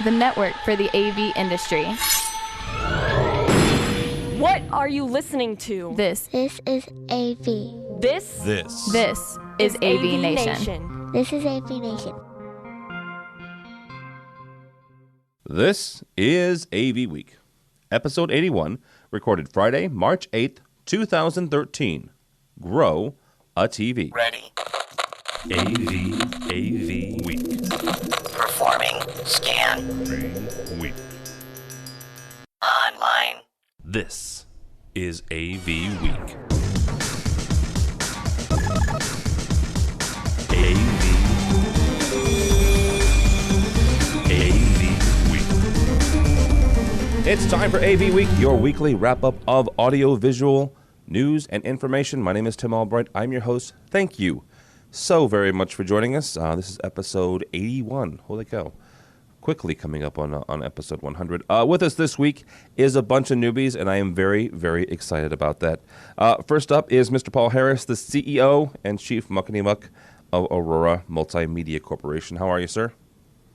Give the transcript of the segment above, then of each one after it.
the network for the AV industry. What are you listening to? This is AV. This is AVNation. This is AVNation. This is AVWeek, episode 81, recorded Friday, March 8th, 2013. Grow a TV. Ready. AVWeek. Performing scan. Week. Online. This is AVWeek. It's time for AV Week, your weekly wrap-up of audio-visual news and information. My name is Tim Albright. I'm your host. Thank you so very much for joining us. This is episode 81. Holy cow. Quickly coming up on episode 100. With us this week is a bunch of newbies, and I am very, very excited about that. First up is Mr. Paul Harris, the CEO and Chief Muckety-Muck of Aurora Multimedia Corporation. How are you, sir?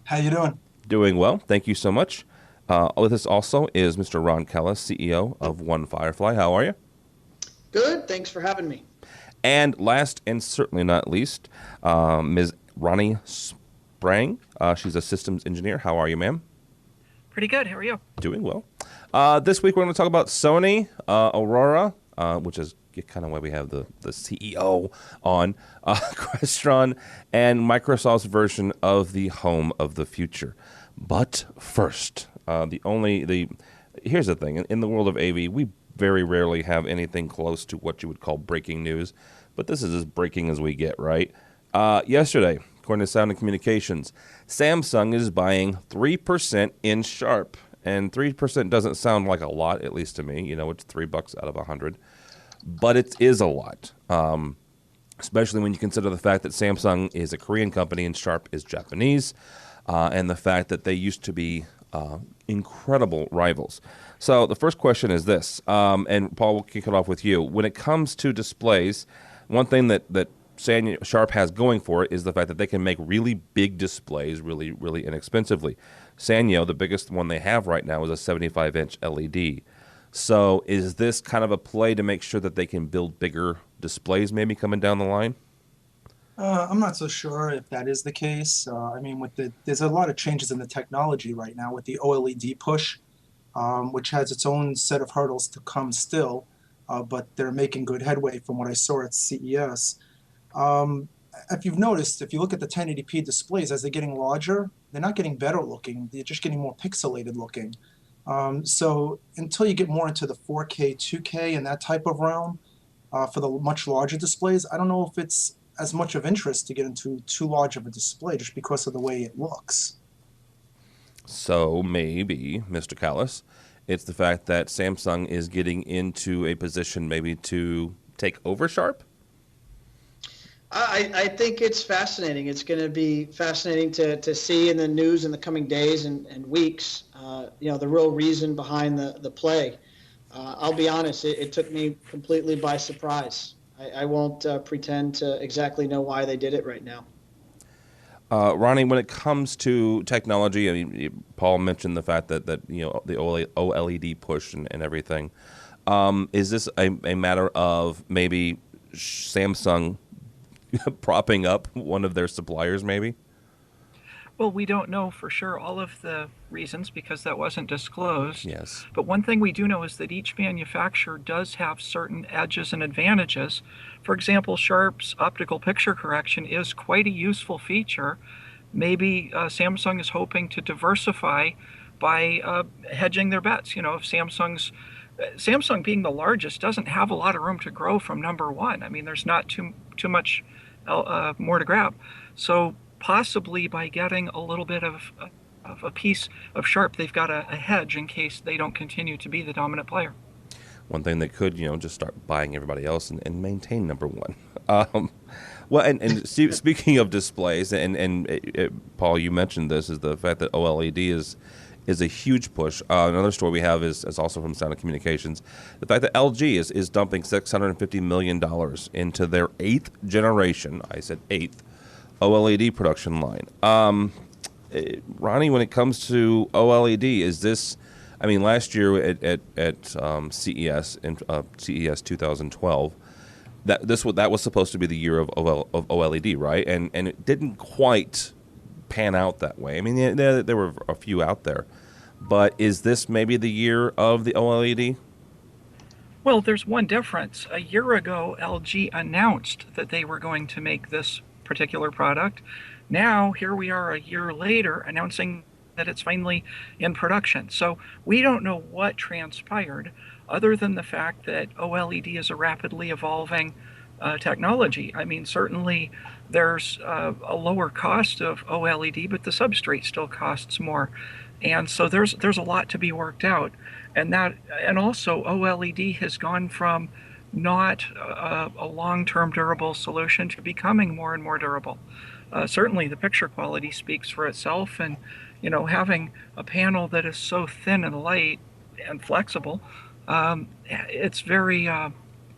How you doing? Doing well. Thank you so much. With us also is Mr. Ron Callis, CEO of One Firefly. How are you? Good. Thanks for having me. And last and certainly not least, Ms. Ronnie Spang. She's a systems engineer. How are you, ma'am? Pretty good. How are you? Doing well. This week we're going to talk about Sony, Aurora, which is kind of why we have the CEO on, Crestron, and Microsoft's version of the home of the future. But first, here's the thing. In the world of AV, we very rarely have anything close to what you would call breaking news, but this is as breaking as we get, right? Yesterday, according to Sound and Communications, Samsung is buying 3% in Sharp, and 3% doesn't sound like a lot, at least to me. You know, it's $3 out of 100, but it is a lot, especially when you consider the fact that Samsung is a Korean company and Sharp is Japanese. And the fact that they used to be incredible rivals. So the first question is this, and Paul, we'll kick it off with you. When it comes to displays, one thing that Sharp has going for it is the fact that they can make really big displays really, really inexpensively. Sanyo, the biggest one they have right now, is a 75-inch LED. So is this kind of a play to make sure that they can build bigger displays maybe coming down the line? I'm not so sure if that is the case. There's a lot of changes in the technology right now with the OLED push, which has its own set of hurdles to come still, but they're making good headway from what I saw at CES. If you've noticed, if you look at the 1080p displays, as they're getting larger, they're not getting better looking, they're just getting more pixelated looking. So until you get more into the 4K, 2K, and that type of realm, for the much larger displays, I don't know if it's as much of interest to get into too large of a display just because of the way it looks. So maybe, Mr. Callis, it's the fact that Samsung is getting into a position maybe to take over Sharp? I think it's fascinating. It's going to be fascinating to see in the news in the coming days and weeks, the real reason behind the play. I'll be honest, it took me completely by surprise. I won't pretend to exactly know why they did it right now. Ronnie, when it comes to technology, I mean, Paul mentioned the fact that the OLED push and everything. Is this a matter of maybe Samsung propping up one of their suppliers, maybe? Well, we don't know for sure all of the reasons because that wasn't disclosed. Yes. But one thing we do know is that each manufacturer does have certain edges and advantages. For example, Sharp's optical picture correction is quite a useful feature. Maybe Samsung is hoping to diversify by hedging their bets. You know, if Samsung being the largest doesn't have a lot of room to grow from number one. I mean, there's not too much more to grab. So possibly by getting a little bit of a piece of Sharp, they've got a hedge in case they don't continue to be the dominant player. One thing they could, just start buying everybody else and maintain number one. Well, and speaking of displays, and Paul, you mentioned this, is the fact that OLED is a huge push. Another story we have is also from Sound and Communications. The fact that LG is dumping $650 million into their 8th generation, I said 8th, OLED production line. Ronnie, when it comes to OLED, is this? I mean, last year at CES in CES 2012, that was supposed to be the year of OLED, right? And it didn't quite pan out that way. I mean, there were a few out there, but is this maybe the year of the OLED? Well, there's one difference. A year ago, LG announced that they were going to make this particular product. Now, here we are a year later announcing that it's finally in production. So we don't know what transpired other than the fact that OLED is a rapidly evolving technology. I mean, certainly there's a lower cost of OLED, but the substrate still costs more. And so there's a lot to be worked out. And also OLED has gone from not a long-term durable solution to becoming more and more durable. Certainly the picture quality speaks for itself, and having a panel that is so thin and light and flexible, it's very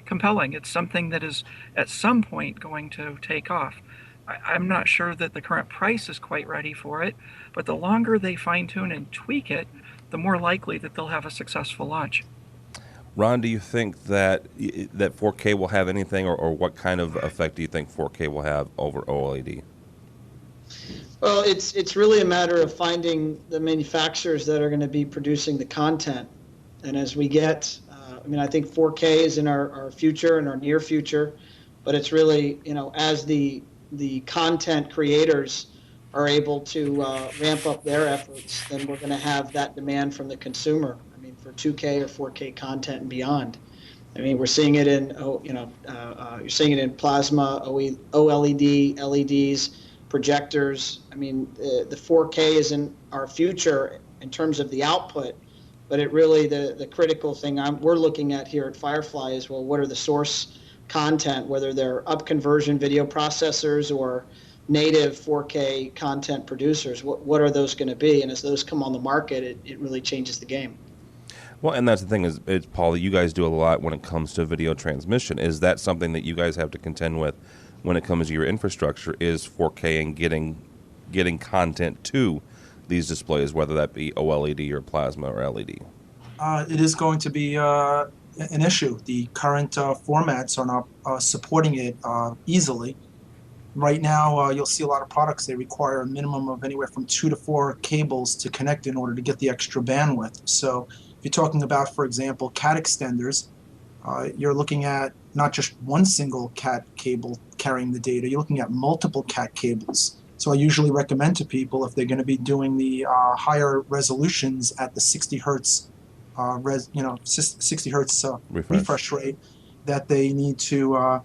compelling. It's something that is at some point going to take off. I'm not sure that the current price is quite ready for it, but the longer they fine-tune and tweak it, the more likely that they'll have a successful launch. Ron, do you think that 4K will have anything, or what kind of effect do you think 4K will have over OLED? Well, it's really a matter of finding the manufacturers that are going to be producing the content. And as we get, I think 4K is in our future, in our near future, but it's really, as the content creators are able to ramp up their efforts, then we're going to have that demand from the consumer. I mean, for 2K or 4K content and beyond. I mean, we're seeing it in, you're seeing it in plasma, OLED, LEDs, projectors. I mean, the 4K is in our future in terms of the output, but it really, the critical thing we're looking at here at Firefly is, well, what are the source content, whether they're up-conversion video processors or native 4K content producers, what are those going to be? And as those come on the market, it really changes the game. Well, and that's the thing is, Paul, you guys do a lot when it comes to video transmission. Is that something that you guys have to contend with when it comes to your infrastructure, is 4K and getting content to these displays, whether that be OLED or plasma or LED? It is going to be an issue. The current formats are not supporting it easily. Right now, you'll see a lot of products, they require a minimum of anywhere from 2 to 4 cables to connect in order to get the extra bandwidth. So if you're talking about, for example, CAT extenders, you're looking at not just one single CAT cable carrying the data, you're looking at multiple CAT cables. So I usually recommend to people, if they're going to be doing the higher resolutions at the 60 hertz 60 hertz refresh rate, that they need to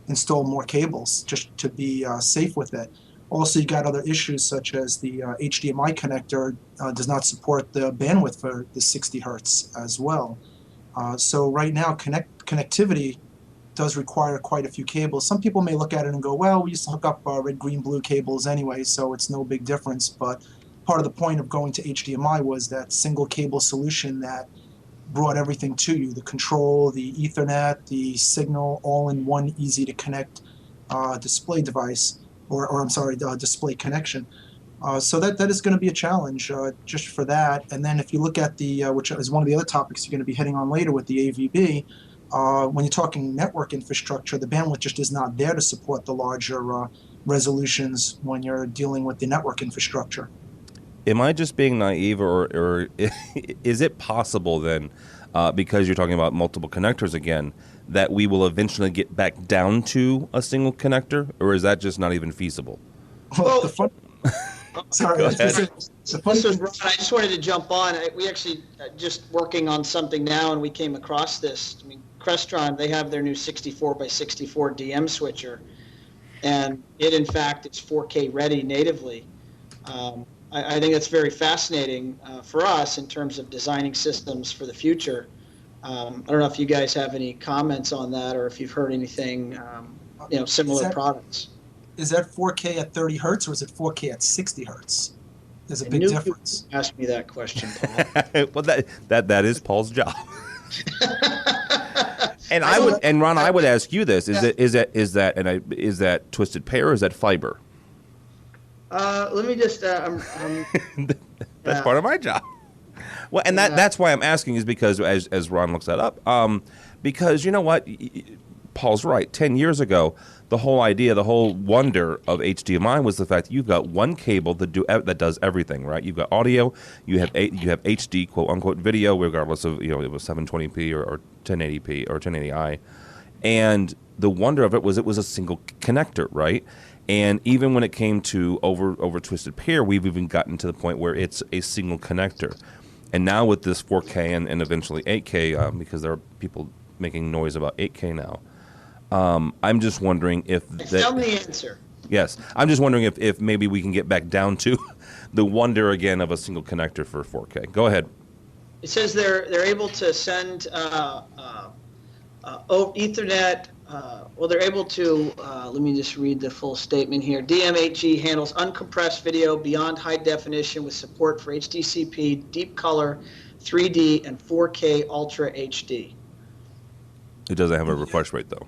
install more cables just to be safe with it. Also, you got other issues such as the HDMI connector does not support the bandwidth for the 60 hertz as well. So right now, connectivity does require quite a few cables. Some people may look at it and go, well, we used to hook up red, green, blue cables anyway, so it's no big difference. But part of the point of going to HDMI was that single cable solution that brought everything to you, the control, the Ethernet, the signal, all in one easy to connect display device, display connection. So that is going to be a challenge just for that. And then if you look at the, which is one of the other topics you're going to be hitting on later with the AVB, when you're talking network infrastructure, the bandwidth just is not there to support the larger resolutions when you're dealing with the network infrastructure. Am I just being naive, or is it possible then, because you're talking about multiple connectors again, that we will eventually get back down to a single connector, or is that just not even feasible? Well, sorry. Go ahead. Ron, I just wanted to jump on. We actually just working on something now, and we came across this. I mean, Crestron, they have their new 64 by 64 DM switcher, and it, in fact, it's 4K ready natively. I think that's very fascinating for us in terms of designing systems for the future. I don't know if you guys have any comments on that, or if you've heard anything, similar products. Is that 4K at 30 hertz, or is it 4K at 60 hertz? There's a big difference. Ask me that question, Paul. Well, that is Paul's job. And Ron, I would ask you this: is that twisted pair, or is that fiber? Let me just. That's part of my job. Well, and that's why I'm asking, is because as Ron looks that up, because you know what, Paul's right. 10 years ago, the whole idea, the whole wonder of HDMI was the fact that you've got one cable that does everything, right? You've got audio, you have HD, quote unquote, video, regardless of, it was 720p or 1080p or 1080i, and the wonder of it was a single connector, right? And even when it came to over Twisted Pair, we've even gotten to the point where it's a single connector. And now with this 4K and eventually 8K, because there are people making noise about 8K now, I'm just wondering if... Tell me the answer. Yes. I'm just wondering if maybe we can get back down to the wonder again of a single connector for 4K. Go ahead. It says they're able to send Ethernet... they're able to, let me just read the full statement here. DMHE handles uncompressed video beyond high definition with support for HDCP, deep color, 3D, and 4K Ultra HD. It doesn't have a refresh rate, though.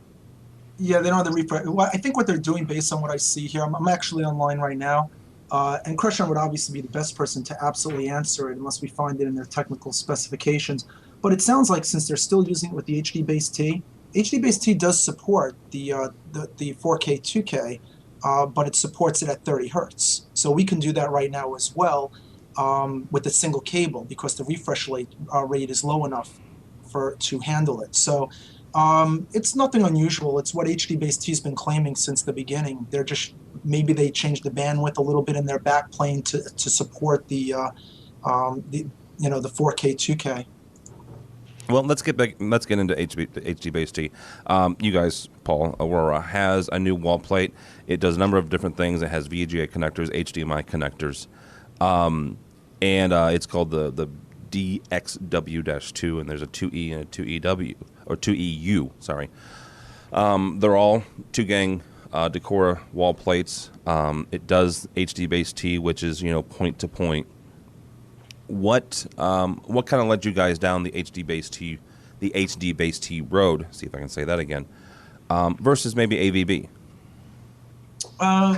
Yeah, they don't have the refresh. Well, I think what they're doing, based on what I see here, I'm actually online right now, and Crestron would obviously be the best person to absolutely answer it unless we find it in their technical specifications. But it sounds like since they're still using it with the HD-Base-T, HD-Base-T does support the 4K 2K, but it supports it at 30 hertz. So we can do that right now as well with a single cable because the refresh rate is low enough to handle it. So it's nothing unusual. It's what HD-Base-T has been claiming since the beginning. They're just maybe they changed the bandwidth a little bit in their backplane to support the 4K 2K. Well, let's get into HD-Base-T. You guys, Paul, Aurora has a new wall plate. It does a number of different things. It has VGA connectors, HDMI connectors, and it's called the DXW-2, and there's a 2E and a 2EW, or 2EU, sorry. They're all 2-gang Decora wall plates. It does HD-Base-T, which is, point-to-point. What kind of led you guys down the HD-Base-T road? See if I can say that again. Versus maybe AVB.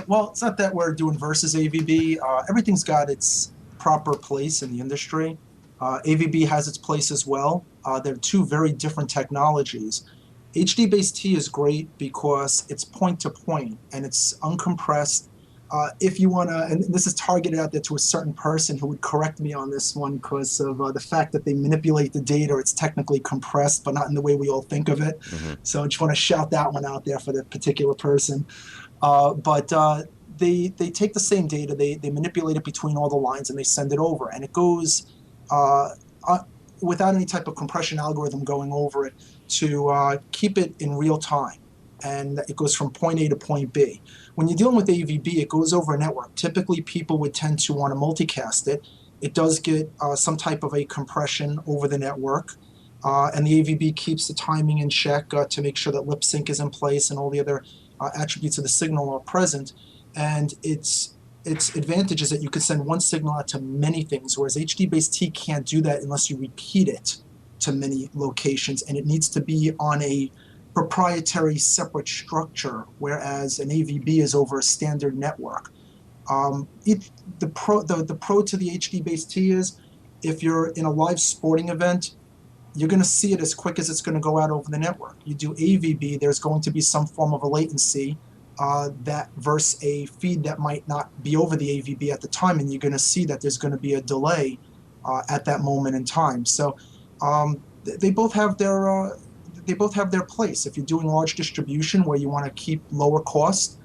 Well, it's not that we're doing versus AVB. Everything's got its proper place in the industry. AVB has its place as well. They're two very different technologies. HD-Base-T is great because it's point-to-point and it's uncompressed. If you want to, and this is targeted out there to a certain person who would correct me on this one because of the fact that they manipulate the data, it's technically compressed, but not in the way we all think of it. Mm-hmm. So I just want to shout that one out there for that particular person. But they take the same data, they manipulate it between all the lines, and they send it over. And it goes without any type of compression algorithm going over it to keep it in real time. And it goes from point A to point B. When you're dealing with AVB, it goes over a network. Typically, people would tend to want to multicast it. It does get some type of a compression over the network, and the AVB keeps the timing in check to make sure that lip sync is in place and all the other attributes of the signal are present. And its advantage is that you can send one signal out to many things, whereas HD-Base-T can't do that unless you repeat it to many locations, and it needs to be on a proprietary separate structure, whereas an AVB is over a standard network. The pro to the HD-Base-T is if you're in a live sporting event, you're going to see it as quick as it's going to go out over the network. You do AVB, there's going to be some form of a latency that versus a feed that might not be over the AVB at the time, and you're going to see that there's going to be a delay at that moment in time. So they both have their place. If you're doing large distribution where you want to keep lower cost,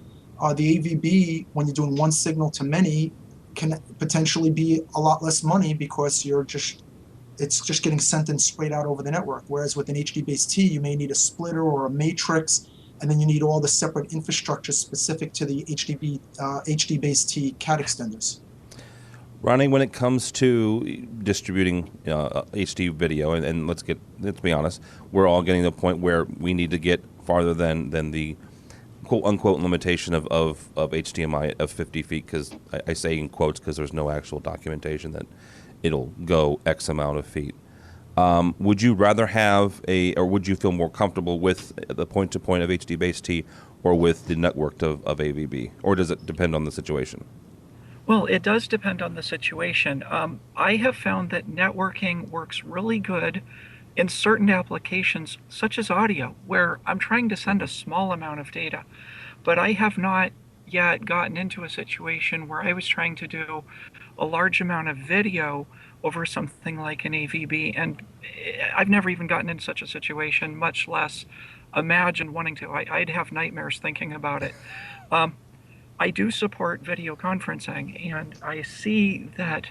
the AVB, when you're doing one signal to many, can potentially be a lot less money because it's just getting sent and sprayed out over the network. Whereas with an HD-Base-T, you may need a splitter or a matrix, and then you need all the separate infrastructure specific to the HD-Base-T CAT extenders. Ronnie, when it comes to distributing HD video, and let's be honest, we're all getting to the point where we need to get farther than the quote-unquote limitation of HDMI of 50 feet, because I say in quotes because there's no actual documentation that it'll go X amount of feet. Would you rather have or would you feel more comfortable with the point-to-point of HD-Base-T or with the network of AVB? Or does it depend on the situation? Well, it does depend on the situation. I have found that networking works really good in certain applications, such as audio, where I'm trying to send a small amount of data, but I have not yet gotten into a situation where I was trying to do a large amount of video over something like an AVB, and I've never even gotten in such a situation, much less imagine wanting to. I'd have nightmares thinking about it. I do support video conferencing, and I see that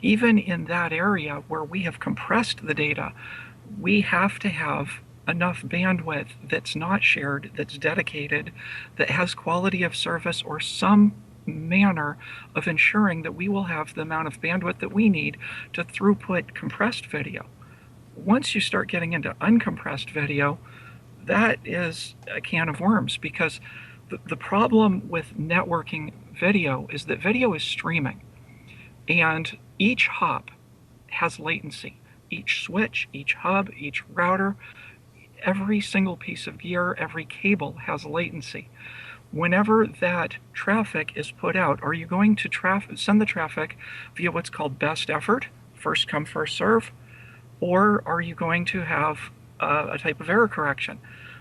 even in that area where we have compressed the data, we have to have enough bandwidth that's not shared, that's dedicated, that has quality of service or some manner of ensuring that we will have the amount of bandwidth that we need to throughput compressed video. Once you start getting into uncompressed video, that is a can of worms, because the problem with networking video is that video is streaming, and each hop has latency. Each switch, each hub, each router, every single piece of gear, every cable has latency. Whenever that traffic is put out, are you going to send the traffic via what's called best effort, first come, first serve, or are you going to have a type of error correction?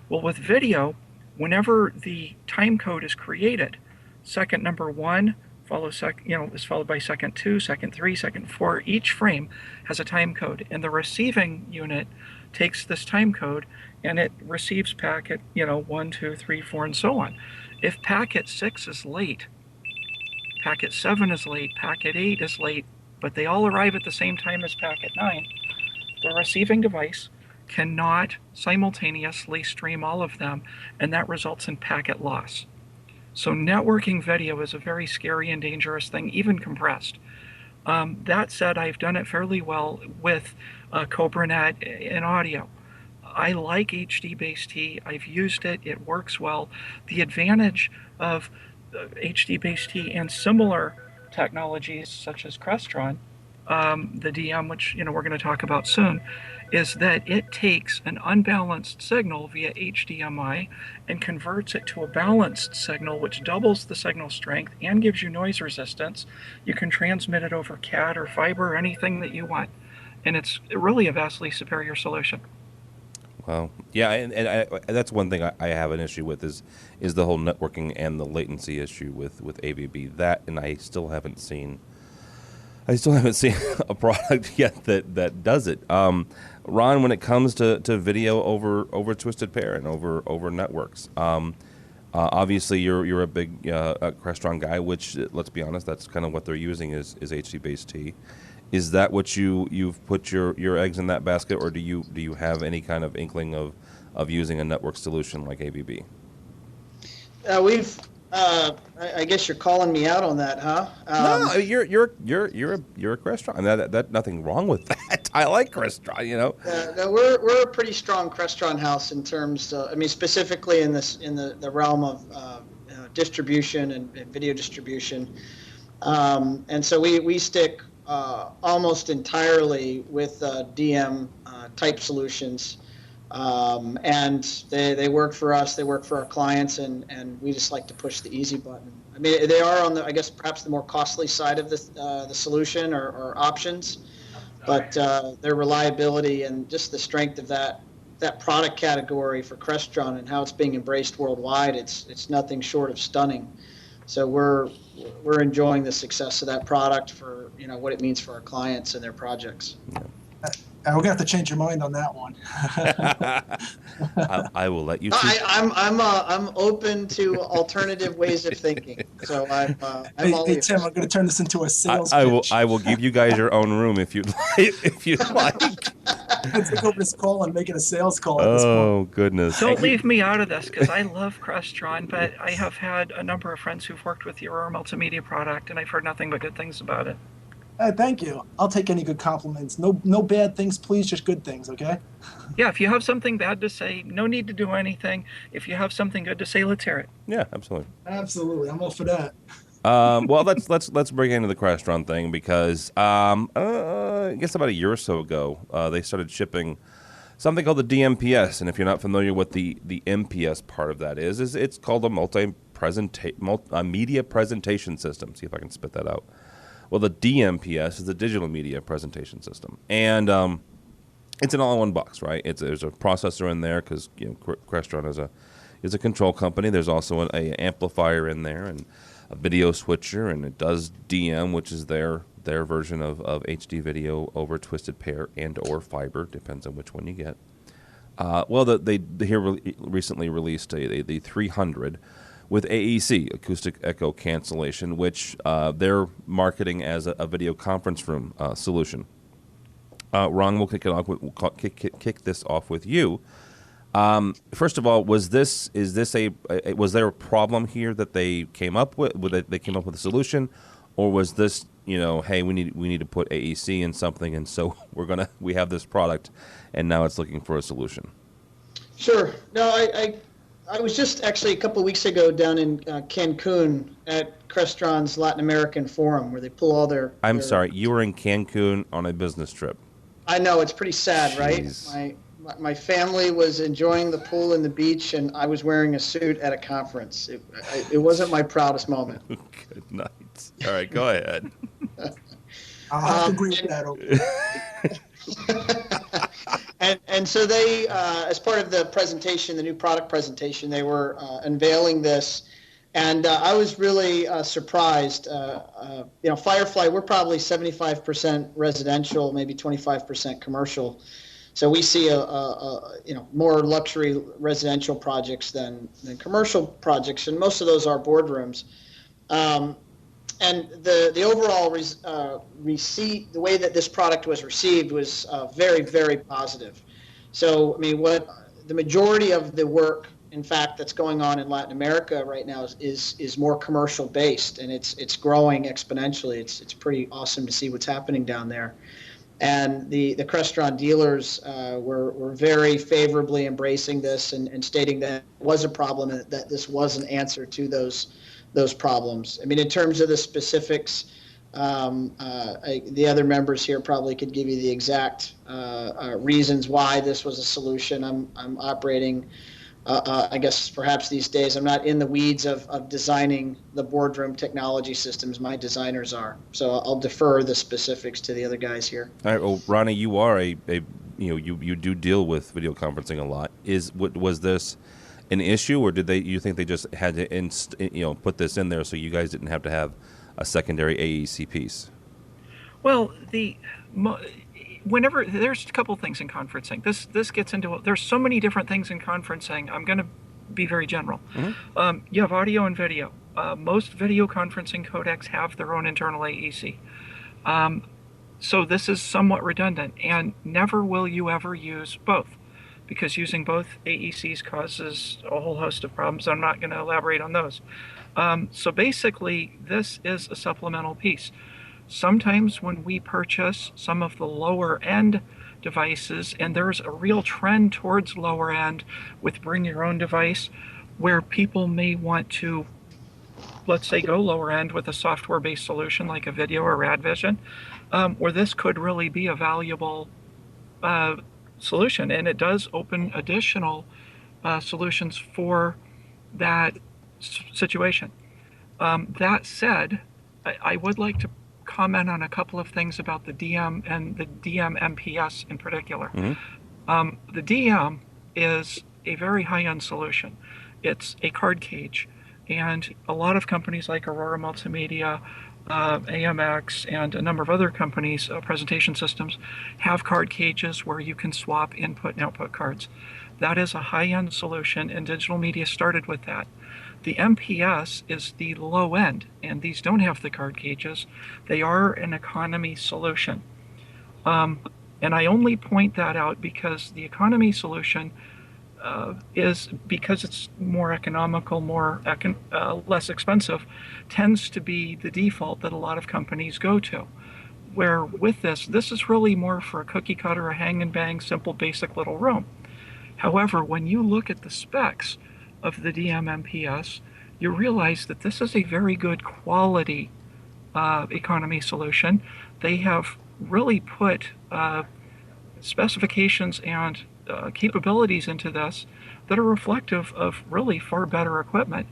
Well, with video, whenever the time code is created, second number 1 is followed by second 2, second 3, second 4. Each frame has a time code, and the receiving unit takes this time code and it receives packet 1, 2, 3, 4, and so on. If packet 6 is late, packet 7 is late, packet 8 is late, but they all arrive at the same time as packet 9, the receiving device cannot simultaneously stream all of them, and that results in packet loss. So networking video is a very scary and dangerous thing, even compressed. That said, I've done it fairly well with CobraNet in audio. I like HD-based-T. I've used it. It works well. The advantage of HD-based-T and similar technologies such as Crestron, the DM, which we're going to talk about soon, is that it takes an unbalanced signal via HDMI and converts it to a balanced signal, which doubles the signal strength and gives you noise resistance. You can transmit it over CAT or fiber or anything that you want, and it's really a vastly superior solution. Well, yeah, and that's one thing I have an issue with is the whole networking and the latency issue with AVB. That, and I still haven't seen a product yet that does it. Ron, when it comes to video over Twisted Pair and over networks, obviously you're a big Crestron guy, which, let's be honest, that's kind of what they're using is HD-based-T. Is that what you've put your eggs in that basket, or do you have any kind of inkling of using a network solution like AVB? I guess you're calling me out on that, huh? No, you're a Crestron. I mean, that nothing wrong with that. I like Crestron, No, we're a pretty strong Crestron house in terms. Specifically in the realm of distribution and video distribution, and so we stick almost entirely with DM type solutions. And they work for us, they work for our clients, and we just like to push the easy button. I mean, they are on I guess perhaps the more costly side of the solution or options, but their reliability and just the strength of that product category for Crestron and how it's being embraced worldwide, it's nothing short of stunning. So we're enjoying the success of that product for what it means for our clients and their projects. We're gonna have to change your mind on that one. I will let you. I'm open to alternative ways of thinking. So I'm hey Tim, I'm gonna turn this into a sales pitch. I will give you guys your own room if you'd like. Let's take over this call and make it a sales call. At this Oh point. goodness! Don't leave me out of this, because I love Crestron, but I have had a number of friends who've worked with the Aurora Multimedia product, and I've heard nothing but good things about it. Thank you. I'll take any good compliments. No bad things, please. Just good things, okay? Yeah, if you have something bad to say, no need to do anything. If you have something good to say, let's hear it. Yeah, absolutely. Absolutely, I'm all for that. Well, let's bring into the Crestron thing, because I guess about a year or so ago, they started shipping something called the DMPS, and if you're not familiar with the MPS part of that is it's called a multi media presentation system. See if I can spit that out. Well, the DMPS is the digital media presentation system, and it's an all-in-one box, right? There's a processor in there because Crestron is a control company. There's also an amplifier in there and a video switcher, and it does DM, which is their version of HD video over twisted pair and or fiber, depends on which one you get. They recently released the 300 with AEC, acoustic echo cancellation, which they're marketing as a video conference room solution. Ron, we'll kick this off with you. First of all, was there a problem here that they came up with? They came up with a solution, or was this, hey, we need to put AEC in something, and so we have this product, and now it's looking for a solution? Sure. No, I was just actually a couple of weeks ago down in Cancun at Crestron's Latin American Forum, where they pull all their. I'm sorry, you were in Cancun on a business trip. I know, it's pretty sad, Jeez. right? My family was enjoying the pool and the beach, and I was wearing a suit at a conference. It wasn't my proudest moment. Good night. All right, go ahead. I'll have to agree with that. And so they, as part of the presentation, the new product presentation, they were unveiling this, and I was really surprised. Firefly, we're probably 75% residential, maybe 25% commercial. So we see more luxury residential projects than commercial projects, and most of those are boardrooms. And the overall receipt, the way that this product was received was very, very positive. So, I mean, what the majority of the work, in fact, that's going on in Latin America right now is more commercial based, and it's growing exponentially. It's pretty awesome to see what's happening down there. And the Crestron dealers were very favorably embracing this and stating that it was a problem and that this was an answer to those problems. I mean, in terms of the specifics, the other members here probably could give you the exact reasons why this was a solution. I'm operating, I guess perhaps these days, I'm not in the weeds of designing the boardroom technology systems. My designers are. So I'll defer the specifics to the other guys here. All right. Well, Ronnie, you are you do deal with video conferencing a lot. Was this an issue, or you think they just had to put this in there so you guys didn't have to have a secondary AEC piece? Well, whenever there's a couple things in conferencing, this gets into, there's so many different things in conferencing. I'm going to be very general. Mm-hmm. You have audio and video. Most video conferencing codecs have their own internal AEC. So this is somewhat redundant, and never will you ever use both, because using both AECs causes a whole host of problems. I'm not going to elaborate on those. So basically, this is a supplemental piece. Sometimes when we purchase some of the lower end devices, and there's a real trend towards lower end with bring your own device, where people may want to, let's say, go lower end with a software-based solution like a video or RadVision, where this could really be a valuable solution, and it does open additional solutions for that situation. That said, I would like to comment on a couple of things about the DM and the DMPS in particular. Mm-hmm. The DM is a very high-end solution. It's a card cage, and a lot of companies like Aurora Multimedia, AMX, and a number of other companies, presentation systems, have card cages where you can swap input and output cards. That is a high-end solution, and digital media started with that. The MPS is the low end, and these don't have the card cages. They are an economy solution. And I only point that out because the economy solution is, because it's more economical, less expensive, tends to be the default that a lot of companies go to. Where with this is really more for a cookie cutter, a hang and bang, simple, basic little room. However, when you look at the specs of the DMMPS, you realize that this is a very good quality economy solution. They have really put specifications and capabilities into this that are reflective of really far better equipment.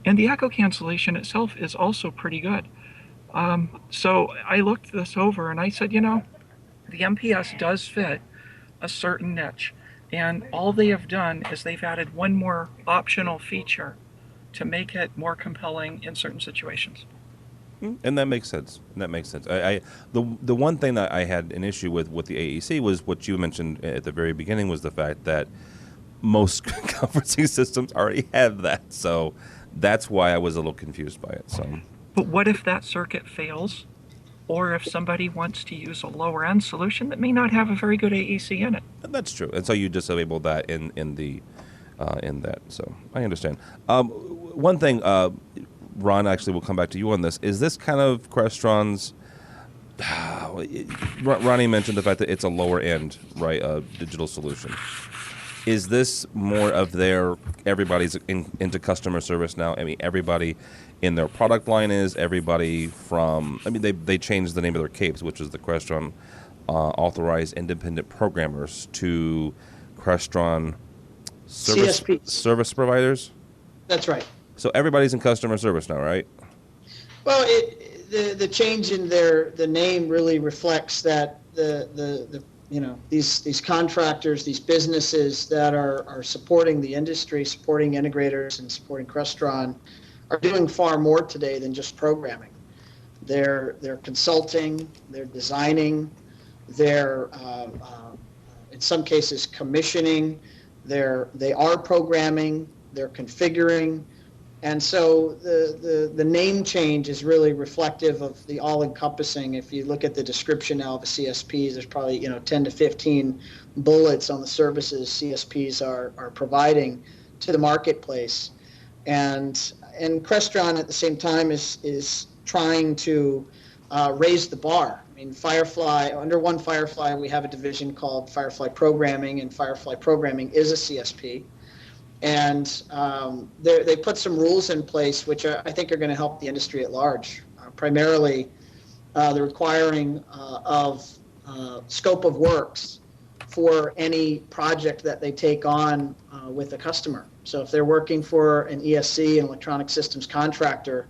And the echo cancellation itself is also pretty good. So I looked this over and I said, the MPS does fit a certain niche. And all they have done is they've added one more optional feature to make it more compelling in certain situations. And that makes sense. The one thing that I had an issue with the AEC was what you mentioned at the very beginning, was the fact that most conferencing systems already have that. So that's why I was a little confused by it. So, but what if that circuit fails, or if somebody wants to use a lower end solution that may not have a very good AEC in it? That's true. And so you disable that in that. So I understand. One thing, Ron, actually, we'll come back to you on this. Is this kind of Crestron's? Ronnie mentioned the fact that it's a lower end, right, digital solution. Is this more of their everybody's into customer service now? I mean, everybody in their product line is, everybody from, I mean, they changed the name of their capes, which is the Crestron Authorized Independent Programmers, to Crestron Service Providers? That's right. So everybody's in customer service now, right? Well, the change in the name really reflects that these contractors, these businesses that are supporting the industry, supporting integrators and supporting Crestron, are doing far more today than just programming. They're consulting, they're designing, they're in some cases commissioning, they are programming, they're configuring. And so the name change is really reflective of the all-encompassing. If you look at the description now of a CSP, there's probably 10 to 15 bullets on the services CSPs are providing to the marketplace. And Crestron at the same time is trying to raise the bar. I mean, Firefly, under one Firefly, we have a division called Firefly Programming, and Firefly Programming is a CSP. And they put some rules in place which I think are going to help the industry at large. Primarily, the requiring of scope of works for any project that they take on with a customer. So if they're working for an ESC, an electronic systems contractor,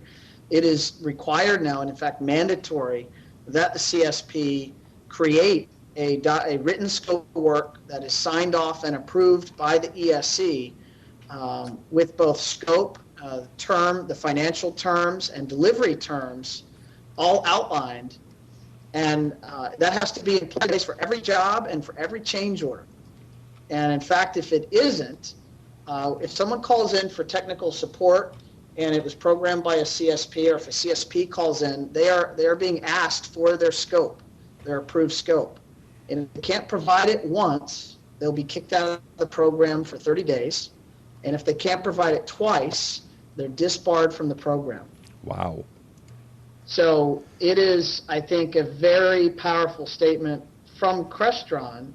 it is required now, and in fact mandatory, that the CSP create a written scope of work that is signed off and approved by the ESC, with both scope, term, the financial terms, and delivery terms all outlined. And that has to be in place for every job and for every change order. And in fact, if it isn't, if someone calls in for technical support and it was programmed by a CSP, or if a CSP calls in, they are being asked for their scope, their approved scope. And if they can't provide it once, they'll be kicked out of the program for 30 days. And if they can't provide it twice, they're disbarred from the program. Wow. So it is, I think, a very powerful statement from Crestron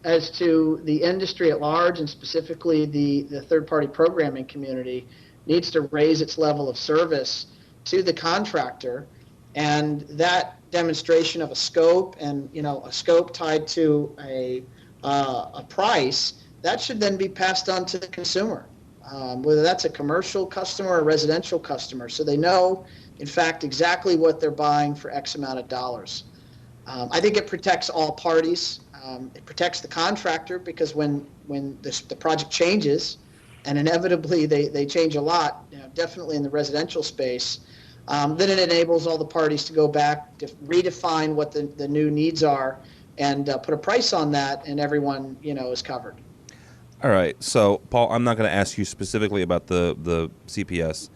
as to the industry at large, and specifically the third-party programming community needs to raise its level of service to the contractor. And that demonstration of a scope, and a scope tied to a price, that should then be passed on to the consumer, whether that's a commercial customer or a residential customer, so they know, in fact, exactly what they're buying for X amount of dollars. I think it protects all parties. It protects the contractor, because when the project changes, and inevitably they change a lot, definitely in the residential space, then it enables all the parties to go back to redefine what the new needs are, and put a price on that, and everyone is covered. All right. So, Paul, I'm not going to ask you specifically about the CPS,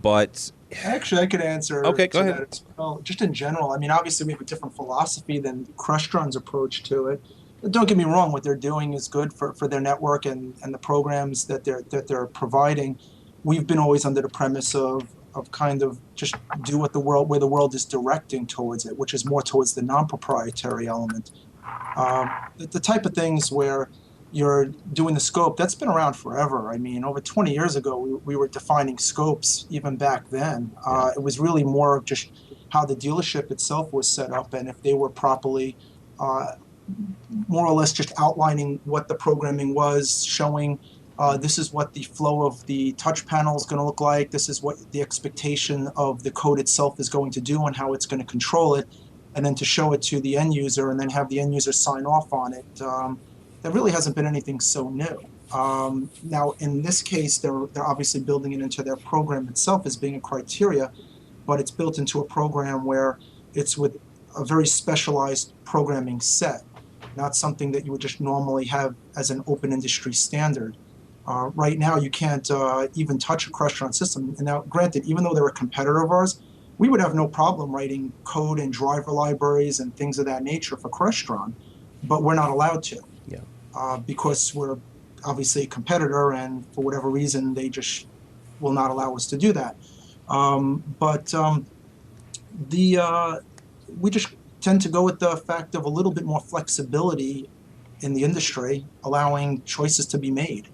but actually, I could answer. Okay, go ahead. That as well. Just in general, I mean, obviously, we have a different philosophy than Crestron's approach to it. Don't get me wrong; what they're doing is good for their network and the programs that they're providing. We've been always under the premise of kind of just do what where the world is directing towards it, which is more towards the non-proprietary element. The type of things where you're doing the scope, that's been around forever. I mean, over 20 years ago, we were defining scopes even back then. It was really more of just how the dealership itself was set up, and if they were properly, more or less just outlining what the programming was, showing This is what the flow of the touch panel is going to look like. This is what the expectation of the code itself is going to do and how it's going to control it, and then to show it to the end user and then have the end user sign off on it. There really hasn't been anything so new. Now, in this case, they're obviously building it into their program itself as being a criteria, but it's built into a program where it's with a very specialized programming set, not something that you would just normally have as an open industry standard. Right now, you can't even touch a Crestron system. And now, granted, even though they're a competitor of ours, we would have no problem writing code and driver libraries and things of that nature for Crestron, but we're not allowed to. Because we're obviously a competitor, and for whatever reason, they just will not allow us to do that. We just tend to go with the fact of a little bit more flexibility in the industry, allowing choices to be made.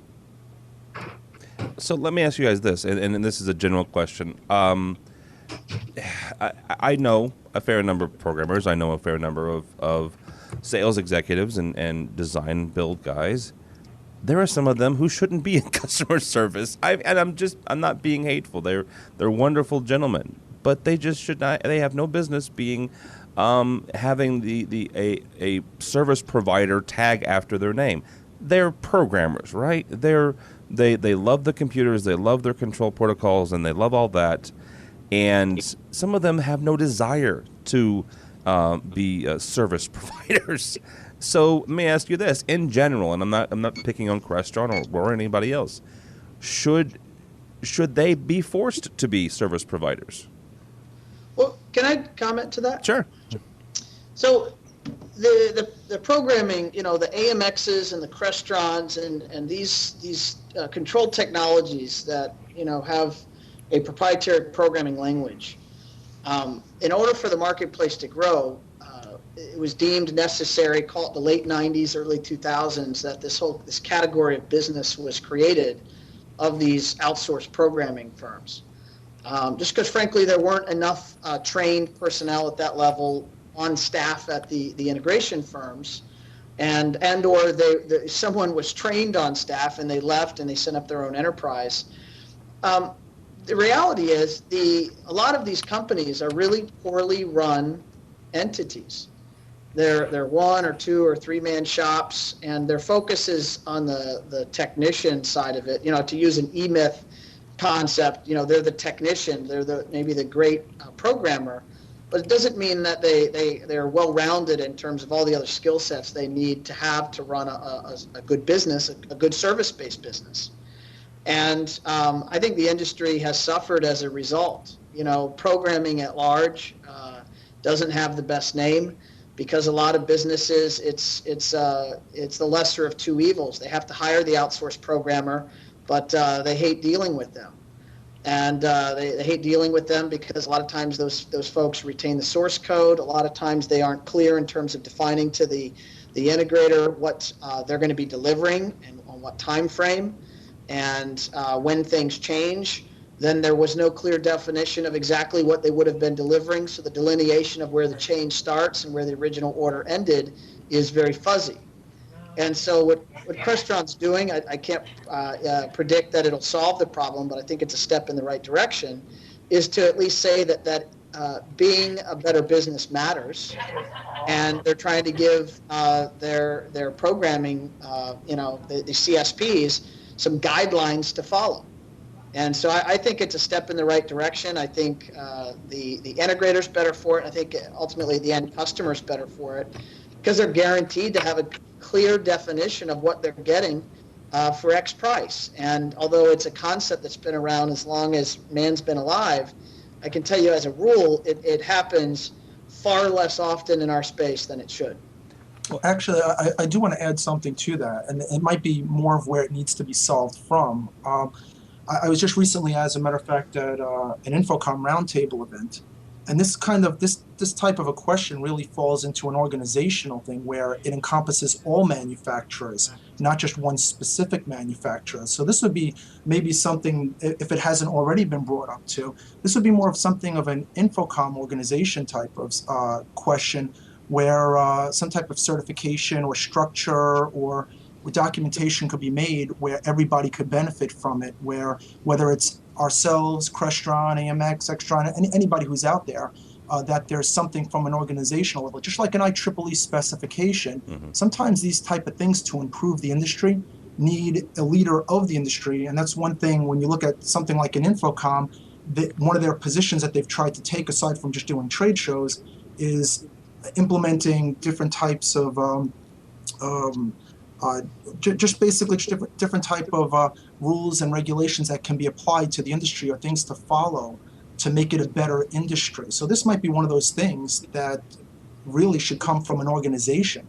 So let me ask you guys this, and this is a general question. I know a fair number of programmers. I know a fair number of sales executives and design build guys. There are some of them who shouldn't be in customer service. I'm not being hateful. They're wonderful gentlemen, but they just should not. They have no business being having a service provider tag after their name. They're programmers, right? They love the computers, they love their control protocols, and they love all that. And some of them have no desire to be service providers. So let me ask you this: in general, and I'm not picking on Crestron or anybody else, should they be forced to be service providers? Well, can I comment to that? Sure. So the programming, the AMXs and the Crestrons and these controlled technologies that have a proprietary programming language. In order for the marketplace to grow, it was deemed necessary, call it the late 90s, early 2000s, that this category of business was created of these outsourced programming firms. Just because, frankly, there weren't enough trained personnel at that level on staff at the integration firms, or someone was trained on staff and they left and they set up their own enterprise. The reality is a lot of these companies are really poorly run entities. They're one or two or three man shops, and their focus is on the technician side of it. To use an E-Myth concept, they're the technician, they're maybe the great programmer, but it doesn't mean that they're well rounded in terms of all the other skill sets they need to have to run a good business, a good service based business. And I think the industry has suffered as a result. Programming at large doesn't have the best name, because a lot of businesses, it's the lesser of two evils. They have to hire the outsourced programmer, but they hate dealing with them. And they hate dealing with them because a lot of times those folks retain the source code. A lot of times they aren't clear in terms of defining to the integrator what they're going to be delivering and on what time frame. And when things change, then there was no clear definition of exactly what they would have been delivering. So the delineation of where the change starts and where the original order ended is very fuzzy. And so what Crestron's doing, I can't predict that it'll solve the problem, but I think it's a step in the right direction, is to at least say that being a better business matters. And they're trying to give their programming, the CSPs, some guidelines to follow. And so I think it's a step in the right direction. I think the integrator's better for it. I think ultimately the end customer's better for it, because they're guaranteed to have a clear definition of what they're getting for X price. And although it's a concept that's been around as long as man's been alive, I can tell you as a rule, it happens far less often in our space than it should. Well, actually, I do want to add something to that, and it might be more of where it needs to be solved from. I was just recently, as a matter of fact, at an Infocom roundtable event, and this type of a question really falls into an organizational thing where it encompasses all manufacturers, not just one specific manufacturer. So this would be maybe something, if it hasn't already been brought up to, this would be more of something of an Infocom organization type of question, where some type of certification or structure or documentation could be made where everybody could benefit from it, where whether it's ourselves, Crestron, AMX, Extron, anybody who's out there, that there's something from an organizational level, just like an IEEE specification. Sometimes these type of things to improve the industry need a leader of the industry, and that's one thing when you look at something like an Infocom, one of their positions that they've tried to take, aside from just doing trade shows, is implementing different types of just basically different type of rules and regulations that can be applied to the industry, or things to follow to make it a better industry. So this might be one of those things that really should come from an organization.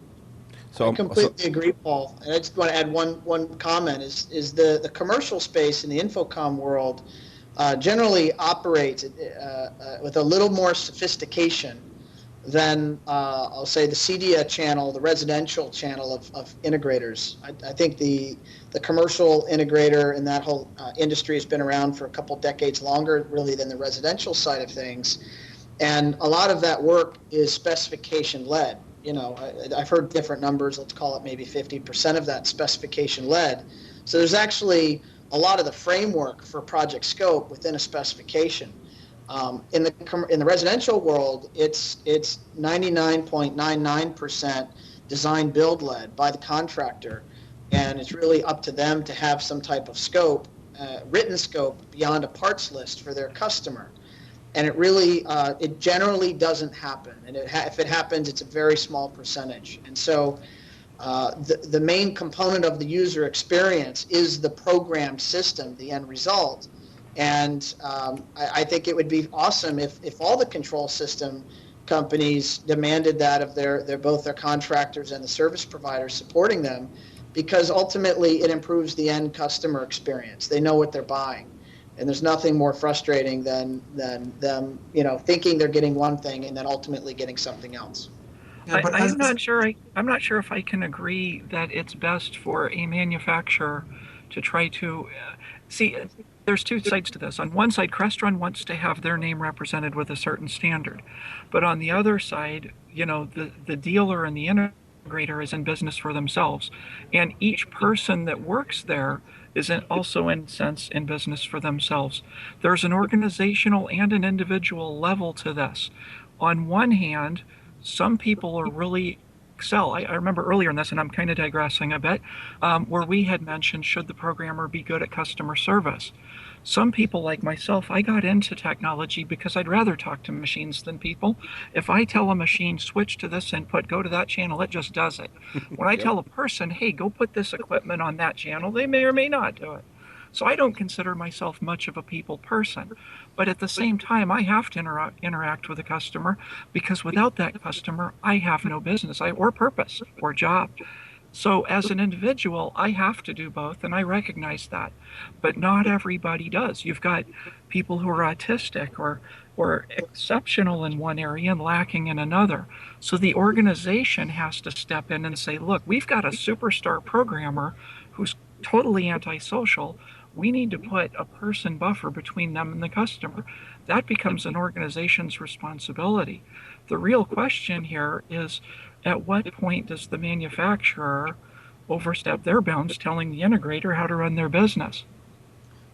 I completely agree, Paul. And I just want to add one comment, is the commercial space in the Infocom world generally operates with a little more sophistication than, I'll say, the CEDIA channel, the residential channel of integrators. I think the commercial integrator in that whole industry has been around for a couple decades longer, really, than the residential side of things. And a lot of that work is specification-led. You know, I've heard different numbers. Let's call it maybe 50% of that specification-led. So there's actually a lot of the framework for project scope within a specification. In the residential world, it's 99.99% design build led by the contractor, and it's really up to them to have some type of scope, written scope beyond a parts list for their customer. And it really, it generally doesn't happen. And if it happens, it's a very small percentage. And so the main component of the user experience is the programmed system, the end result. And I think it would be awesome if all the control system companies demanded that of both their contractors and the service providers supporting them, because ultimately it improves the end customer experience. They know what they're buying. And there's nothing more frustrating than them, thinking they're getting one thing and then ultimately getting something else. Yeah, I'm not sure if I can agree that it's best for a manufacturer to try to see. There's two sides to this. On one side, Crestron wants to have their name represented with a certain standard, but on the other side, the dealer and the integrator is in business for themselves, and each person that works there is also in sense in business for themselves. There's an organizational and an individual level to this. On one hand, some people are really excel. I remember earlier in this, and I'm kind of digressing a bit, where we had mentioned, should the programmer be good at customer service? Some people like myself, I got into technology because I'd rather talk to machines than people. If I tell a machine, switch to this input, go to that channel, it just does it. When I tell a person, hey, go put this equipment on that channel, they may or may not do it. So I don't consider myself much of a people person. But at the same time, I have to interact with a customer, because without that customer, I have no business or purpose or job. So as an individual, I have to do both, and I recognize that. But not everybody does. You've got people who are autistic or exceptional in one area and lacking in another. So the organization has to step in and say, look, we've got a superstar programmer who's totally antisocial. We need to put a person buffer between them and the customer. That becomes an organization's responsibility. The real question here is, at what point does the manufacturer overstep their bounds telling the integrator how to run their business?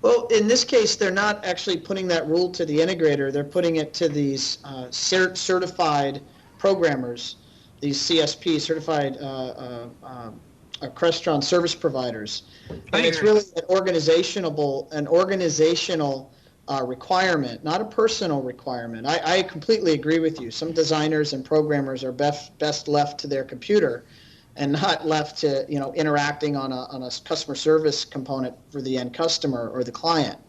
Well, in this case, they're not actually putting that rule to the integrator. They're putting it to these certified programmers, these CSP, certified Crestron service providers. And it's really an organizational requirement, not a personal requirement. I completely agree with you. Some designers and programmers are best left to their computer and not left to interacting on a customer service component for the end customer or the client.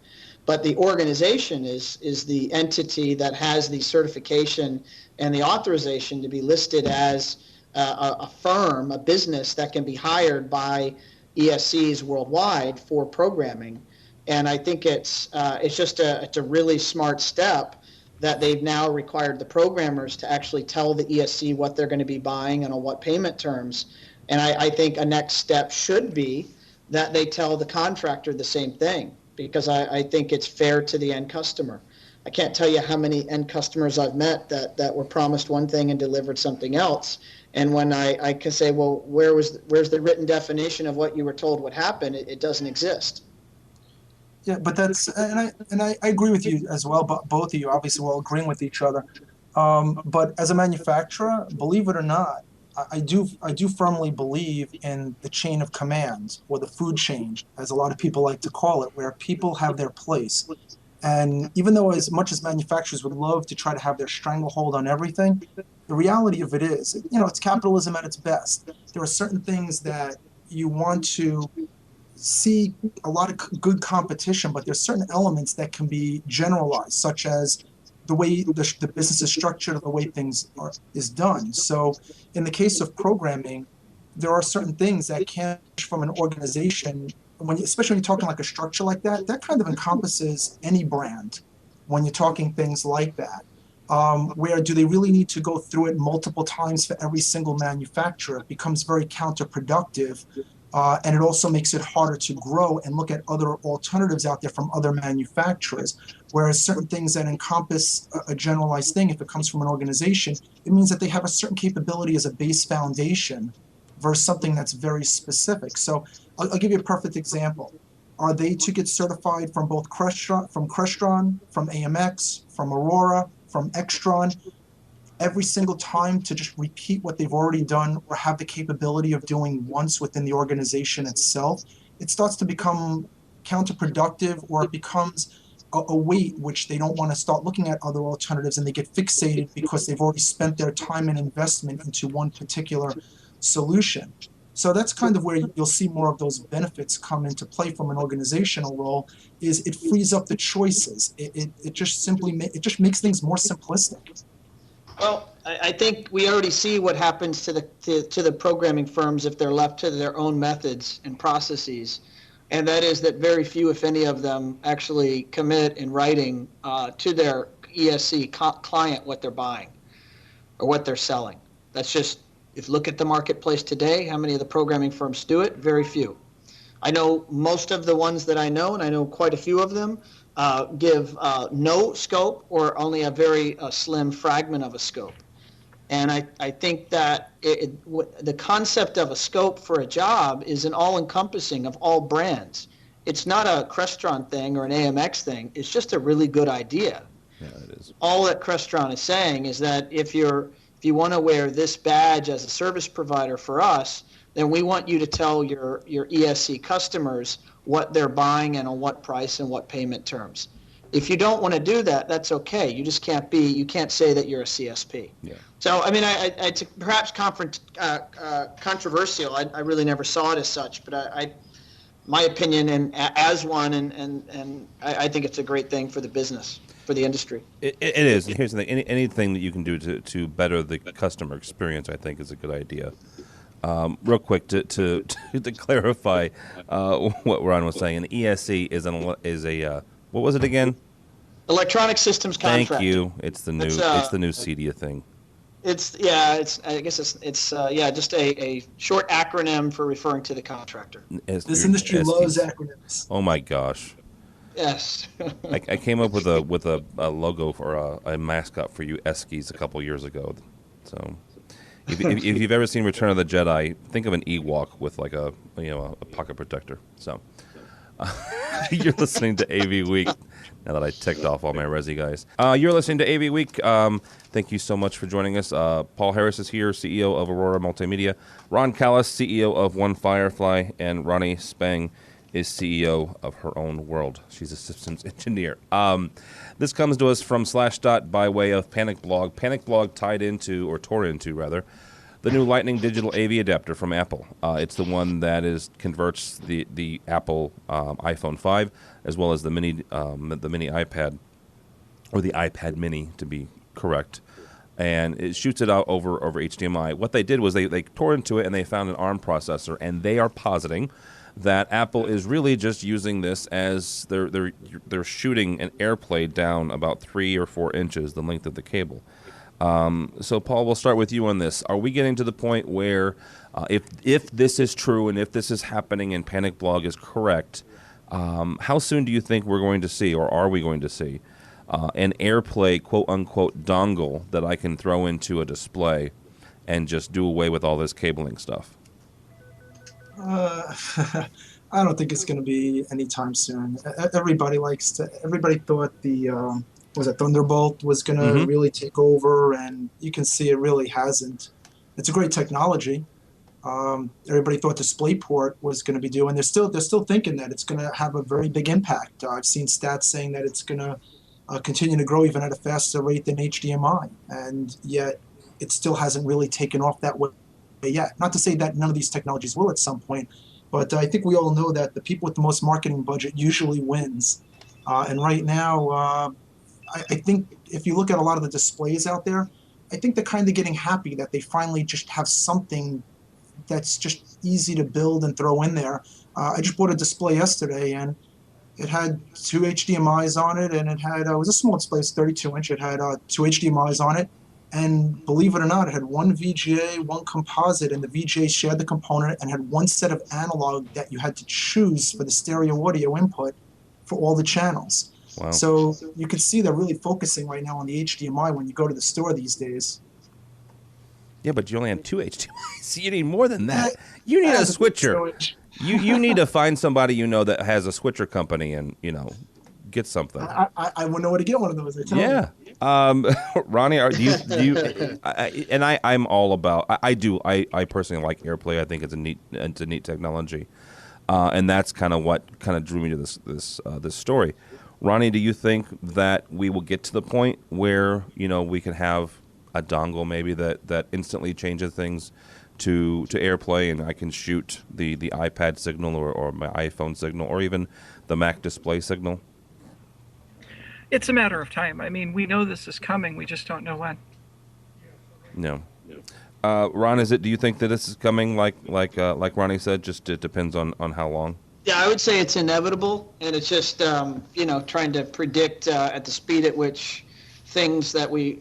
But the organization is the entity that has the certification and the authorization to be listed as a firm, a business that can be hired by ESCs worldwide for programming. And I think it's a really smart step that they've now required the programmers to actually tell the ESC what they're going to be buying and on what payment terms. And I think a next step should be that they tell the contractor the same thing, because I think it's fair to the end customer. I can't tell you how many end customers I've met that were promised one thing and delivered something else. And when I can say, well, where's the written definition of what you were told would happen? It doesn't exist. Yeah, but I agree with you as well. But both of you obviously will agreeing with each other. But as a manufacturer, believe it or not, I do firmly believe in the chain of command, or the food chain, as a lot of people like to call it, where people have their place. And even though as much as manufacturers would love to try to have their stranglehold on everything, the reality of it is, it's capitalism at its best. There are certain things that you want to see a lot of good competition, but there's certain elements that can be generalized, such as the way the business is structured, or the way things is done. So in the case of programming, there are certain things that can, from an organization, especially when you're talking like a structure like that, that kind of encompasses any brand when you're talking things like that. Where do they really need to go through it multiple times for every single manufacturer? It becomes very counterproductive. And it also makes it harder to grow and look at other alternatives out there from other manufacturers. Whereas certain things that encompass a generalized thing, if it comes from an organization, it means that they have a certain capability as a base foundation versus something that's very specific. So I'll give you a perfect example. Are they to get certified from both Crestron, from AMX, from Aurora, from Extron, every single time to just repeat what they've already done or have the capability of doing once within the organization itself? It starts to become counterproductive, or it becomes a weight which they don't want to start looking at other alternatives, and they get fixated because they've already spent their time and investment into one particular solution. So that's kind of where you'll see more of those benefits come into play from an organizational role, is it frees up the choices. It just makes things more simplistic. Well, I think we already see what happens to the programming firms if they're left to their own methods and processes, and that is that very few, if any of them, actually commit in writing to their ESC client what they're buying or what they're selling. That's just, if you look at the marketplace today, how many of the programming firms do it? Very few. I know most of the ones that I know, and I know quite a few of them, give no scope or only a very slim fragment of a scope. And I think that the concept of a scope for a job is an all-encompassing of all brands. It's not a Crestron thing or an AMX thing. It's just a really good idea. Yeah, it is. All that Crestron is saying is that if you want to wear this badge as a service provider for us, then we want you to tell your ESC customers what they're buying and on what price and what payment terms. If you don't want to do that, that's okay. You just you can't say that you're a CSP. Yeah. So, I mean, it's perhaps controversial. I really never saw it as such, but my opinion, and as one, and I think it's a great thing for the business, for the industry. It is. And here's the thing: anything that you can do to better the customer experience, I think, is a good idea. Real quick to clarify what Ron was saying, an ESC is a what was it again? Electronic Systems Contract. Thank you. It's the new CEDIA thing. I guess it's just a short acronym for referring to the contractor. This industry loves acronyms. Oh my gosh. Yes. I came up with a logo for a mascot for you Eskies a couple years ago. So if you've ever seen Return of the Jedi, think of an Ewok with like a pocket protector. So you're listening to AV Week. Now that I ticked off all my Resi guys, you're listening to AV Week. Thank you so much for joining us. Paul Harris is here, CEO of Aurora Multimedia. Ron Callis, CEO of One Firefly, and Ronnie Spang is CEO of Her Own World. She's a systems engineer. This comes to us from Slashdot by way of Panic Blog. Panic Blog tore into, the new Lightning Digital AV adapter from Apple. It's the one that converts the Apple iPhone 5 as well as the mini iPad, or the iPad Mini to be correct, and it shoots it out over HDMI. What they did was they tore into it and they found an ARM processor, and they are positing that Apple is really just using this as they're shooting an AirPlay down about 3 or 4 inches, the length of the cable. So Paul, we'll start with you on this. Are we getting to the point where, if this is true and if this is happening and Panic Blog is correct, how soon do you think we're going to see, or are we going to see, an AirPlay quote-unquote dongle that I can throw into a display and just do away with all this cabling stuff? I don't think it's going to be anytime soon. Everybody thought the was it Thunderbolt was going to really take over, and you can see it really hasn't. It's a great technology. Everybody thought DisplayPort was going to be doing. They're still thinking that it's going to have a very big impact. I've seen stats saying that it's going to continue to grow even at a faster rate than HDMI, and yet it still hasn't really taken off that way yet. Not to say that none of these technologies will at some point, but I think we all know that the people with the most marketing budget usually wins. And right now, I think if you look at a lot of the displays out there, I think they're kind of getting happy that they finally just have something that's just easy to build and throw in there. I just bought a display yesterday, and it had 2 HDMIs on it, and it was a small display, it's 32-inch. It had 2 HDMIs on it, and believe it or not, it had 1 VGA, 1 composite, and the VGA shared the component and had 1 set of analog that you had to choose for the stereo audio input for all the channels. Wow. So you can see they're really focusing right now on the HDMI when you go to the store these days. Yeah, but you only have 2 HDMIs. You need more than that. You need a switcher. You need to find somebody that has a switcher company and get something. I wouldn't know where to get one of those. I tell you. Ronnie, do you? I'm all about. I personally like AirPlay. I think it's a neat technology, and that's kind of what drew me to this story. Ronnie, do you think that we will get to the point where we can have a dongle maybe that instantly changes things to AirPlay, and I can shoot the iPad signal or my iPhone signal or even the Mac display signal? It's a matter of time. I mean, we know this is coming. We just don't know when. No. Ron, do you think that this is coming like Ronnie said, just it depends on how long? Yeah, I would say it's inevitable, and it's just, trying to predict at the speed at which things that we,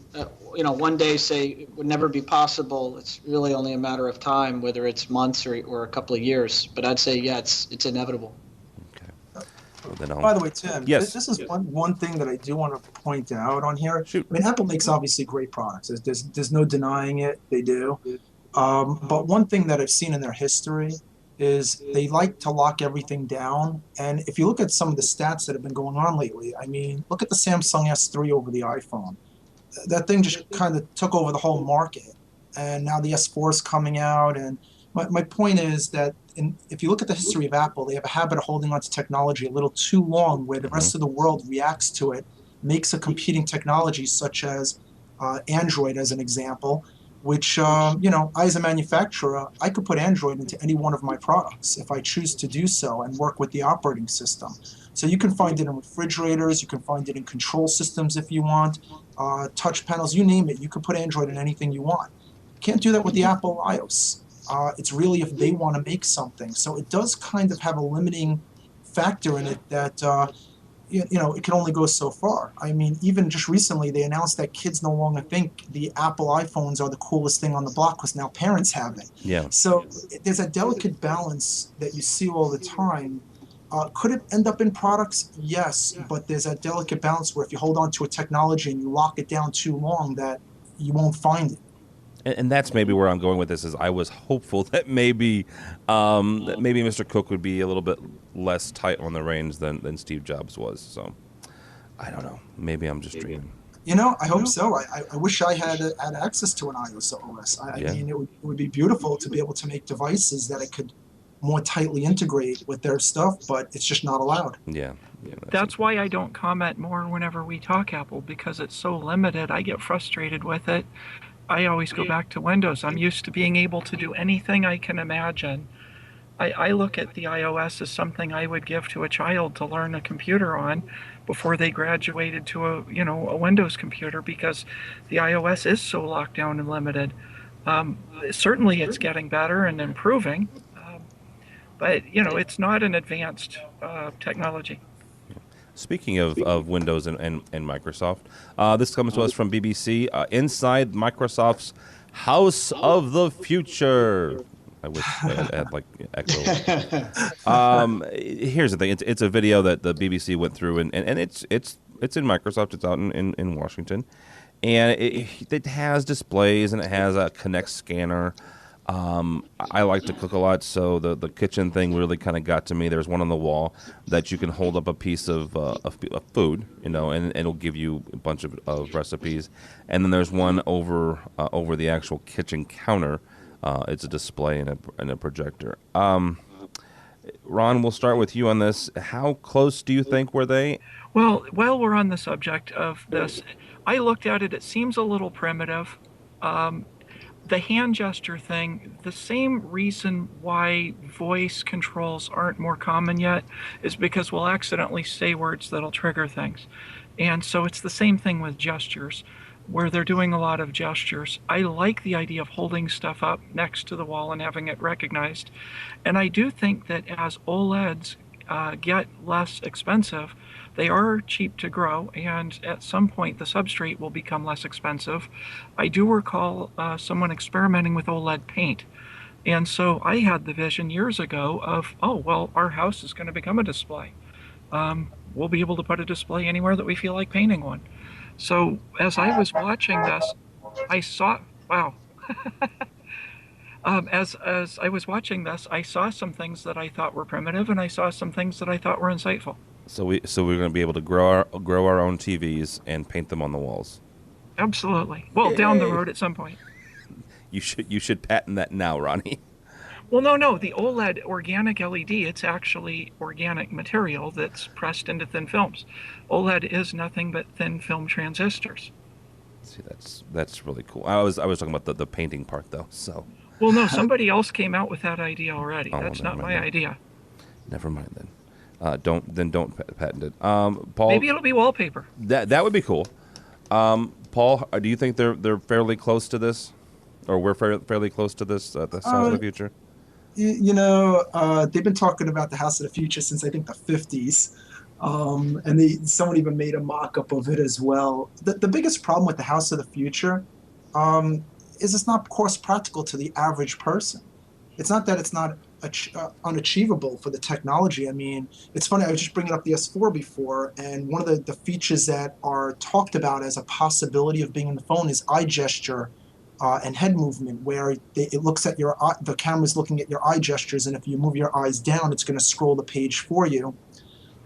one day say would never be possible. It's really only a matter of time, whether it's months or a couple of years. But I'd say, yeah, it's inevitable. By the way, Tim, yes. This is one thing that I do want to point out on here. Shoot. I mean, Apple makes obviously great products. There's no denying it. They do. But one thing that I've seen in their history is they like to lock everything down. And if you look at some of the stats that have been going on lately, I mean, look at the Samsung S3 over the iPhone. That thing just kind of took over the whole market. And now the S4 is coming out. And my point is that if you look at the history of Apple, they have a habit of holding on to technology a little too long, where the rest of the world reacts to it, makes a competing technology such as Android as an example, which, I as a manufacturer, I could put Android into any one of my products if I choose to do so and work with the operating system. So you can find it in refrigerators, you can find it in control systems if you want, touch panels, you name it. You can put Android in anything you want. You can't do that with the Apple iOS. It's really if they want to make something. So it does kind of have a limiting factor in it that, it can only go so far. I mean, even just recently, they announced that kids no longer think the Apple iPhones are the coolest thing on the block because now parents have it. Yeah. So there's a delicate balance that you see all the time. Could it end up in products? Yes, but there's a delicate balance where if you hold on to a technology and you lock it down too long, that you won't find it. And that's maybe where I'm going with this. Is I was hopeful that maybe Mr. Cook would be a little bit less tight on the reins than Steve Jobs was. So I don't know. Maybe I'm just dreaming. I hope so. I wish I had access to an iOS OS. I mean, it would be beautiful to be able to make devices that it could more tightly integrate with their stuff, but it's just not allowed. Yeah. That's why I don't comment more whenever we talk Apple, because it's so limited. I get frustrated with it. I always go back to Windows. I'm used to being able to do anything I can imagine. I look at the iOS as something I would give to a child to learn a computer on before they graduated to a Windows computer, because the iOS is so locked down and limited. Certainly it's getting better and improving, but it's not an advanced technology. Speaking of Windows and Microsoft, this comes to us from BBC. Inside Microsoft's House of the Future. I wish I had like echo. Here's the thing. It's a video that the BBC went through, and it's it's in Microsoft. It's out in Washington, and it has displays and it has a Kinect scanner. I like to cook a lot, so the kitchen thing really kind of got to me. There's one on the wall that you can hold up a piece of food, and it'll give you a bunch of recipes. And then there's one over the actual kitchen counter. It's a display and a projector. Ron, we'll start with you on this. How close do you think were they? Well, while we're on the subject of this, I looked at it. It seems a little primitive. The hand gesture thing, the same reason why voice controls aren't more common yet is because we'll accidentally say words that'll trigger things. And so it's the same thing with gestures, where they're doing a lot of gestures. I like the idea of holding stuff up next to the wall and having it recognized. And I do think that as OLEDs get less expensive, they are cheap to grow, and at some point the substrate will become less expensive. I do recall someone experimenting with OLED paint. And so I had the vision years ago of, oh, well, our house is going to become a display. We'll be able to put a display anywhere that we feel like painting one. So as I was watching this, I saw, wow. As I was watching this, I saw some things that I thought were primitive, and I saw some things that I thought were insightful. So we're going to be able to grow our own TVs and paint them on the walls. Absolutely. Well, down the road at some point. You should patent that now, Ronnie. Well, no. The OLED organic LED, it's actually organic material that's pressed into thin films. OLED is nothing but thin film transistors. See, that's really cool. I was talking about the painting part though. So. Well, no, somebody else came out with that idea already. That's not my idea. Never mind then. Don't patent it. Paul, maybe it'll be wallpaper. That would be cool. Paul, do you think they're fairly close to this, or we're fairly close to this? The House of the Future. They've been talking about the House of the Future since I think the 50s, and someone even made a mock-up of it as well. The biggest problem with the House of the Future is it's not cost practical to the average person. It's not that it's not unachievable for the technology. I mean, it's funny, I was just bringing up the S4 before, and one of the features that are talked about as a possibility of being in the phone is eye gesture and head movement, where it looks at your eye, the camera's looking at your eye gestures, and if you move your eyes down, it's going to scroll the page for you.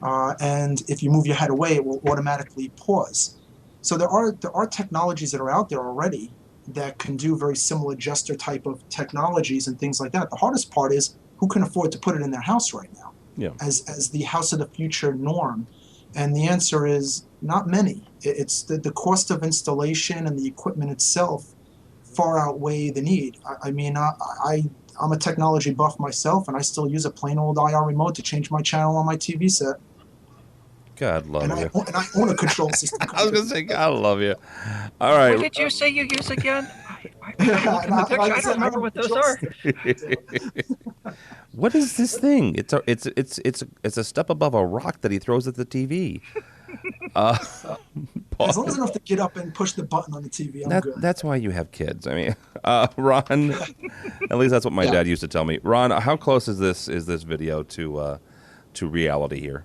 And if you move your head away, it will automatically pause. So there are technologies that are out there already that can do very similar gesture type of technologies and things like that. The hardest part is who can afford to put it in their house right now, as the House of the Future norm. And the answer is not many. It's the cost of installation and the equipment itself far outweigh the need. I mean, I'm a technology buff myself, and I still use a plain old IR remote to change my channel on my TV set. God love you. And I own a control system. I was going to say, God love you. All right. What did you say you use again? I don't remember what those are. What is this thing? It's a step above a rock that he throws at the TV. As long as enough to get up and push the button on the TV, I'm good. That's why you have kids. I mean, Ron, at least that's what my dad used to tell me. Ron, how close is this video to reality here?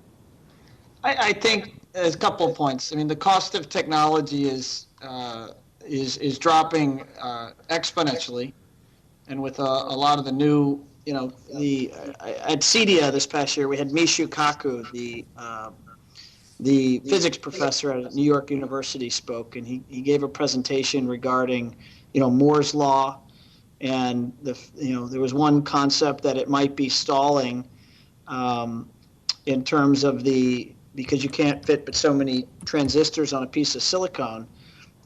I think there's a couple of points. I mean, the cost of technology is dropping exponentially, and with a lot of the new, at CEDIA this past year, we had Michio Kaku, the physics professor at New York University, spoke, and he gave a presentation regarding, Moore's law, and there was one concept that it might be stalling in terms of because you can't fit but so many transistors on a piece of silicon.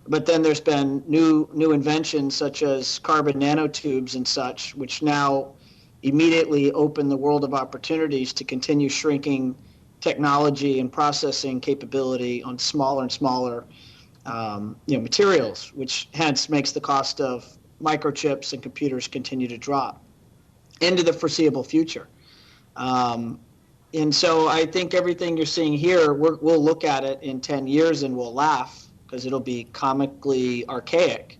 But then there's been new inventions such as carbon nanotubes and such, which now immediately open the world of opportunities to continue shrinking technology and processing capability on smaller and smaller materials, which hence makes the cost of microchips and computers continue to drop into the foreseeable future. And so I think everything you're seeing here, we'll look at it in 10 years and we'll laugh because it'll be comically archaic.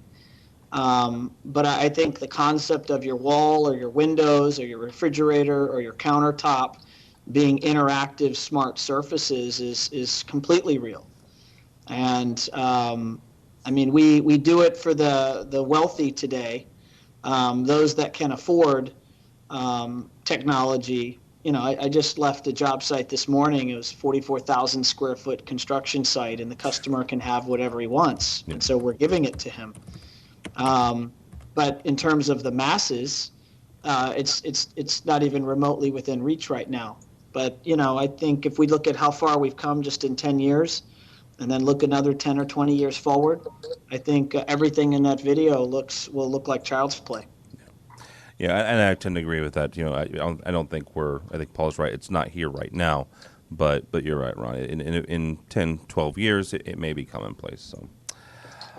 But I think the concept of your wall or your windows or your refrigerator or your countertop being interactive smart surfaces is completely real. And I mean, we do it for the wealthy today, those that can afford technology. You know, I just left a job site this morning. It was 44,000 square foot construction site, and the customer can have whatever he wants. And so we're giving it to him. But in terms of the masses, it's not even remotely within reach right now. But, you know, I think if we look at how far we've come just in 10 years, and then look another 10 or 20 years forward, I think everything in that video will look like child's play. Yeah, and I tend to agree with that. You know, I don't think I think Paul's right. It's not here right now, but you're right, Ron. In 10, 12 years, it may be commonplace. So,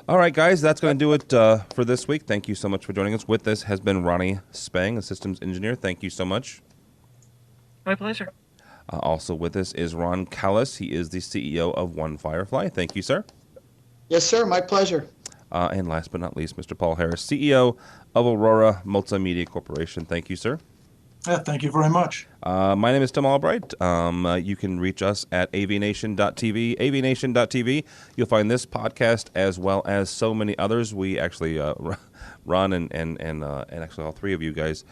all right, guys, that's going to do it for this week. Thank you so much for joining us. With this has been Ronnie Spang, a systems engineer. Thank you so much. My pleasure. Also with us is Ron Callis. He is the CEO of One Firefly. Thank you, sir. Yes, sir. My pleasure. And last but not least, Mr. Paul Harris, CEO of Aurora Multimedia Corporation. Thank you, sir. Yeah, thank you very much. My name is Tim Albright. You can reach us at avnation.tv, avnation.tv. You'll find this podcast as well as so many others. We actually, Ron and actually all three of you guys,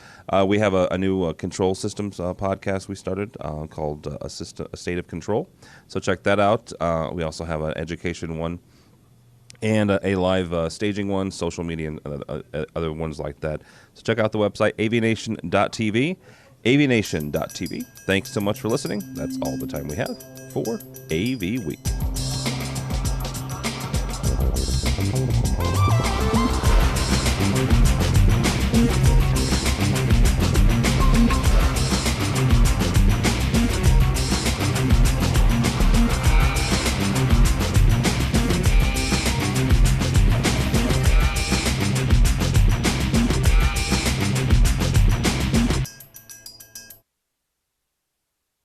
we have a new control systems podcast we started called A State of Control. So check that out. We also have an education one and a live staging one, social media, and other ones like that. So check out the website, avnation.tv, avnation.tv. Thanks so much for listening. That's all the time we have for AV Week.